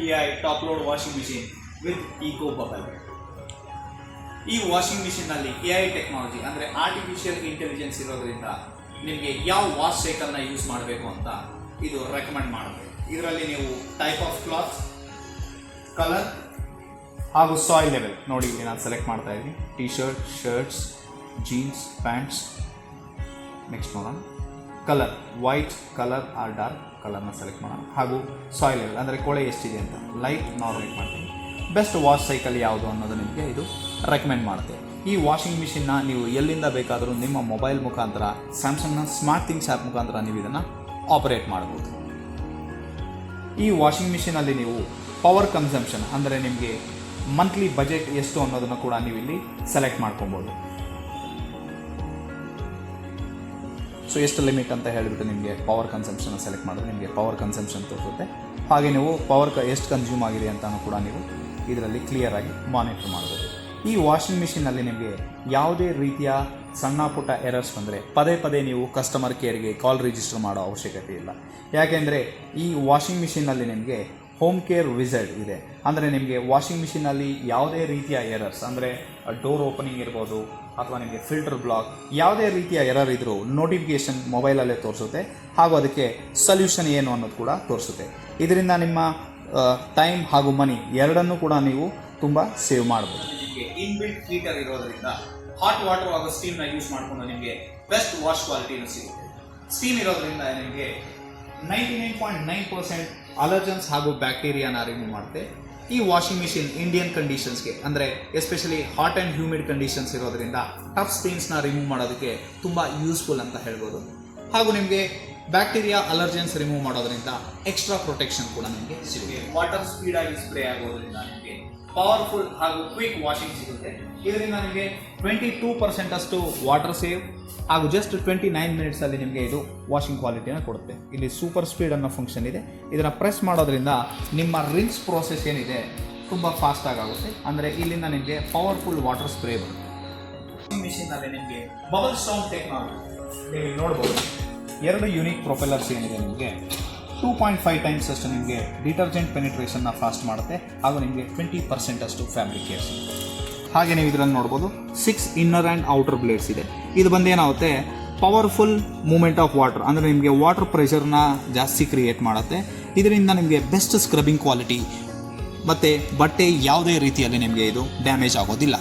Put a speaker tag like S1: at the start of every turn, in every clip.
S1: AI top load washing machine with eco bubble. ಈ washing machine ನಲ್ಲಿ AI technology ಅಂದ್ರೆ artificial intelligence ಇರೋದ್ರಿಂದ ನಿಮಗೆ ಯಾವ ವಾಶ್ ಸೈಕಲ್ನ ಯೂಸ್ ಮಾಡಬೇಕು ಅಂತ ಇದು ರೆಕಮೆಂಡ್ ಮಾಡುತ್ತೆ. ಇದರಲ್ಲಿ ನೀವು ಟೈಪ್ ಆಫ್ ಕ್ಲಾತ್, ಕಲರ್ ಹಾಗೂ ಸಾಯಿಲ್ ಲೆವೆಲ್ ನೋಡಿ, ಇಲ್ಲಿ ನಾನು ಸೆಲೆಕ್ಟ್ ಮಾಡ್ತಾ ಇದ್ದೀನಿ. T shirt, shirts, jeans, pants. Next ನೋಡೋಣ colour, white colour or dark ಕಲರ್ನ ಸೆಲೆಕ್ಟ್ ಮಾಡೋಣ. ಹಾಗೂ ಸಾಯಿಲ್ ಲೆವೆಲ್ ಅಂದರೆ ಕೊಳೆ ಎಷ್ಟಿದೆ ಅಂತ ಲೈಟ್ ನಾರ್ಮಲ್ ಮಾಡ್ತೀನಿ. ಬೆಸ್ಟ್ ವಾಶ್ ಸೈಕಲ್ ಯಾವುದು ಅನ್ನೋದು ನಿಮಗೆ ಇದು ರೆಕಮೆಂಡ್ ಮಾಡುತ್ತೆ. ಈ ವಾಷಿಂಗ್ ಮಿಷಿನ್ನ ನೀವು ಎಲ್ಲಿಂದ ಬೇಕಾದರೂ ನಿಮ್ಮ ಮೊಬೈಲ್ ಮುಖಾಂತರ, ಸ್ಯಾಮ್ಸಂಗ್ನ ಸ್ಮಾರ್ಟ್ ಥಿಂಗ್ಸ್ ಆ್ಯಪ್ ಮುಖಾಂತರ ನೀವು ಇದನ್ನು ಆಪರೇಟ್ ಮಾಡ್ಬೋದು. ಈ ವಾಷಿಂಗ್ ಮಿಷಿನಲ್ಲಿ ನೀವು ಪವರ್ ಕನ್ಸಂಪ್ಷನ್ ಅಂದರೆ ನಿಮಗೆ ಮಂತ್ಲಿ ಬಜೆಟ್ ಎಷ್ಟು ಅನ್ನೋದನ್ನು ಕೂಡ ನೀವು ಇಲ್ಲಿ ಸೆಲೆಕ್ಟ್ ಮಾಡ್ಕೊಬೋದು. ಸೊ ಎಷ್ಟು ಲಿಮಿಟ್ ಅಂತ ಹೇಳಿಬಿಟ್ಟು ನಿಮಗೆ ಪವರ್ ಕನ್ಸಂಪ್ಷನ್ ಸೆಲೆಕ್ಟ್ ಮಾಡಿದ್ರೆ ನಿಮಗೆ ಪವರ್ ಕನ್ಸಂಪ್ಷನ್ ತೋರಿಸುತ್ತೆ. ಹಾಗೆ ನೀವು ಪವರ್ ಎಷ್ಟು ಕನ್ಸ್ಯೂಮ್ ಆಗಿದೆ ಅಂತಲೂ ಕೂಡ ನೀವು ಇದರಲ್ಲಿ ಕ್ಲಿಯರಾಗಿ ಮಾನಿಟರ್ ಮಾಡ್ಬೋದು. ಈ ವಾಷಿಂಗ್ ಮಿಷಿನಲ್ಲಿ ನಿಮಗೆ ಯಾವುದೇ ರೀತಿಯ ಸಣ್ಣ ಪುಟ್ಟ ಎರರ್ಸ್ ಬಂದರೆ ಪದೇ ಪದೇ ನೀವು ಕಸ್ಟಮರ್ ಕೇರ್ಗೆ ಕಾಲ್ ರಿಜಿಸ್ಟರ್ ಮಾಡೋ ಅವಶ್ಯಕತೆ ಇಲ್ಲ. ಯಾಕೆಂದರೆ ಈ ವಾಷಿಂಗ್ ಮಿಷಿನಲ್ಲಿ ನಿಮಗೆ ಹೋಮ್ ಕೇರ್ ವಿಸಿಟ್ ಇದೆ. ಅಂದರೆ ನಿಮಗೆ ವಾಷಿಂಗ್ ಮಿಷಿನಲ್ಲಿ ಯಾವುದೇ ರೀತಿಯ ಎರರ್ಸ್ ಅಂದರೆ ಡೋರ್ ಓಪನಿಂಗ್ ಇರ್ಬೋದು ಅಥವಾ ನಿಮಗೆ ಫಿಲ್ಟರ್ ಬ್ಲಾಕ್, ಯಾವುದೇ ರೀತಿಯ ಎರರ್ ಇದ್ದರೂ ನೋಟಿಫಿಕೇಷನ್ ಮೊಬೈಲಲ್ಲೇ ತೋರಿಸುತ್ತೆ. ಹಾಗೂ ಅದಕ್ಕೆ ಸೊಲ್ಯೂಷನ್ ಏನು ಅನ್ನೋದು ಕೂಡ ತೋರಿಸುತ್ತೆ. ಇದರಿಂದ ನಿಮ್ಮ ಟೈಮ್ ಹಾಗೂ ಮನಿ ಎರಡನ್ನೂ ಕೂಡ ನೀವು ತುಂಬ ಸೇವ್ ಮಾಡ್ಬೋದು. ನಿಮಗೆ ಇನ್ಬಿಲ್ಟ್ ಹೀಟರ್ ಇರೋದ್ರಿಂದ ಹಾಟ್ ವಾಟರ್ ಹಾಗೂ ಸ್ಟೀಮ್ನ ಯೂಸ್ ಮಾಡಿಕೊಂಡು ನಿಮಗೆ ಬೆಸ್ಟ್ ವಾಶ್ ಕ್ವಾಲಿಟಿನೂ ಸಿಗುತ್ತೆ. ಸ್ಟೀಮ್ ಇರೋದ್ರಿಂದ ನಿಮಗೆ 99.9% ಅಲರ್ಜನ್ಸ್ ಹಾಗೂ ಬ್ಯಾಕ್ಟೀರಿಯಾನ ರಿಮೂವ್ ಮಾಡುತ್ತೆ. ಈ ವಾಷಿಂಗ್ ಮಿಷಿನ್ ಇಂಡಿಯನ್ ಕಂಡೀಷನ್ಸ್ಗೆ ಅಂದರೆ especially hot and humid conditions ಇರೋದ್ರಿಂದ ಟಫ್ ಸ್ಟೇನ್ಸ್ನ ರಿಮೂವ್ ಮಾಡೋದಕ್ಕೆ ತುಂಬ ಯೂಸ್ಫುಲ್ ಅಂತ ಹೇಳ್ಬೋದು. ಹಾಗೂ ನಿಮಗೆ ಬ್ಯಾಕ್ಟೀರಿಯಾ ಅಲರ್ಜನ್ಸ್ ರಿಮೂವ್ ಮಾಡೋದ್ರಿಂದ ಎಕ್ಸ್ಟ್ರಾ ಪ್ರೊಟೆಕ್ಷನ್ ಕೂಡ ನಿಮಗೆ ಸಿಗುತ್ತೆ. ವಾಟರ್ ಸ್ಪೀಡಾಗಿ ಸ್ಪ್ರೇ ಆಗೋದ್ರಿಂದ ನಿಮಗೆ ಪವರ್ಫುಲ್ ಹಾಗೂ ಕ್ವಿಕ್ ವಾಷಿಂಗ್ ಸಿಗುತ್ತೆ. ಇದರಿಂದ ನಿಮಗೆ 22% ಅಷ್ಟು ವಾಟರ್ ಸೇವ್ ಹಾಗೂ ಜಸ್ಟ್ 29 ಮಿನಿಟ್ಸಲ್ಲಿ ನಿಮಗೆ ಇದು ವಾಷಿಂಗ್ ಕ್ವಾಲಿಟಿನ ಕೊಡುತ್ತೆ. ಇಲ್ಲಿ ಸೂಪರ್ ಸ್ಪೀಡ್ ಅನ್ನೋ ಫಂಕ್ಷನ್ ಇದೆ. ಇದನ್ನು ಪ್ರೆಸ್ ಮಾಡೋದ್ರಿಂದ ನಿಮ್ಮ ರಿನ್ಸ್ ಪ್ರೋಸೆಸ್ ಏನಿದೆ ತುಂಬ ಫಾಸ್ಟಾಗಿ ಆಗುತ್ತೆ. ಅಂದರೆ ಇಲ್ಲಿಂದ ನಿಮಗೆ ಪವರ್ಫುಲ್ ವಾಟರ್ ಸ್ಪ್ರೇ ಬರುತ್ತೆ. ವಾಷಿಂಗ್ ಮಿಷಿನ್ನಲ್ಲಿ ನಿಮಗೆ ಬಬಲ್ ಸ್ಟೌನ್ ಟೆಕ್ನಾಲಜಿ ನೀವು ನೋಡ್ಬೋದು. 2 ಯೂನಿಕ್ ಪ್ರೊಪೆಲ್ಲರ್ಸ್ ಏನಿದೆ ನಿಮಗೆ 2.5 ಟೈಮ್ಸ್ ಅಷ್ಟು ನಿಮಗೆ ಡಿಟರ್ಜೆಂಟ್ ಪೆನಿಟ್ರೇಷನ್ನ ಫಾಸ್ಟ್ ಮಾಡುತ್ತೆ. ಹಾಗೂ ನಿಮಗೆ 20% ಅಷ್ಟು ಫ್ಯಾಬ್ರಿಕ್ ಕೇರ್ ಸಿಗುತ್ತೆ. ಹಾಗೆ ನೀವು ಇದರಲ್ಲಿ ನೋಡ್ಬೋದು 6 ಇನ್ನರ್ ಆ್ಯಂಡ್ ಔಟರ್ ಬ್ಲೇಡ್ಸ್ ಇದೆ. ಇದು ಬಂದು ಏನಾಗುತ್ತೆ, ಪವರ್ಫುಲ್ ಮೂಮೆಂಟ್ ಆಫ್ ವಾಟರ್ ಅಂದರೆ ನಿಮಗೆ ವಾಟರ್ ಪ್ರೆಷರ್ನ ಜಾಸ್ತಿ ಕ್ರಿಯೇಟ್ ಮಾಡುತ್ತೆ. ಇದರಿಂದ ನಿಮಗೆ ಬೆಸ್ಟ್ ಸ್ಕ್ರಬ್ಬಿಂಗ್ ಕ್ವಾಲಿಟಿ ಮತ್ತು ಬಟ್ಟೆ ಯಾವುದೇ ರೀತಿಯಲ್ಲಿ ನಿಮಗೆ ಇದು ಡ್ಯಾಮೇಜ್ ಆಗೋದಿಲ್ಲ.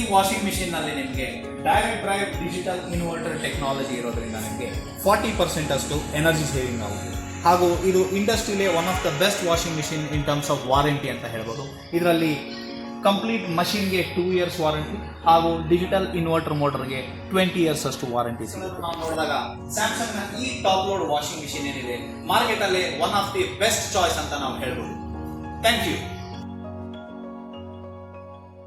S1: ಈ ವಾಷಿಂಗ್ ಮಿಷಿನ್ನಲ್ಲಿ ನಿಮಗೆ direct drive digital inverter technology ಇರೋದ್ರಿಂದ ನಿಮಗೆ 40% ಅಷ್ಟು ಎನರ್ಜಿ ಸೇವಿಂಗ್ ಆಗುತ್ತೆ. ಹಾಗೂ ಇದು ಇಂಡಸ್ಟ್ರಿಲೇ one of the best washing machine in terms of warranty ಅಂತ ಹೇಳ್ಬೋದು. ಇದರಲ್ಲಿ ಕಂಪ್ಲೀಟ್ ಮಷಿನ್ಗೆ 2 ಇಯರ್ಸ್ ವಾರಂಟಿ ಹಾಗೂ ಡಿಜಿಟಲ್ ಇನ್ವರ್ಟರ್ ಮೋಟರ್ಗೆ 20 ಇಯರ್ಸ್ ಅಷ್ಟು ವಾರಂಟಿ ಸಿಗುತ್ತೆ. ನಾವು ನೋಡಿದಾಗ ಸ್ಯಾಮ್ಸಂಗ್ನ ಈ ಟಾಪ್ ಲೋಡ್ ವಾಷಿಂಗ್ ಮಿಷಿನ್ ಏನಿದೆ ಮಾರ್ಕೆಟಲ್ಲೇ one of the best choice ಅಂತ ನಾವು ಹೇಳ್ಬೋದು. Thank you.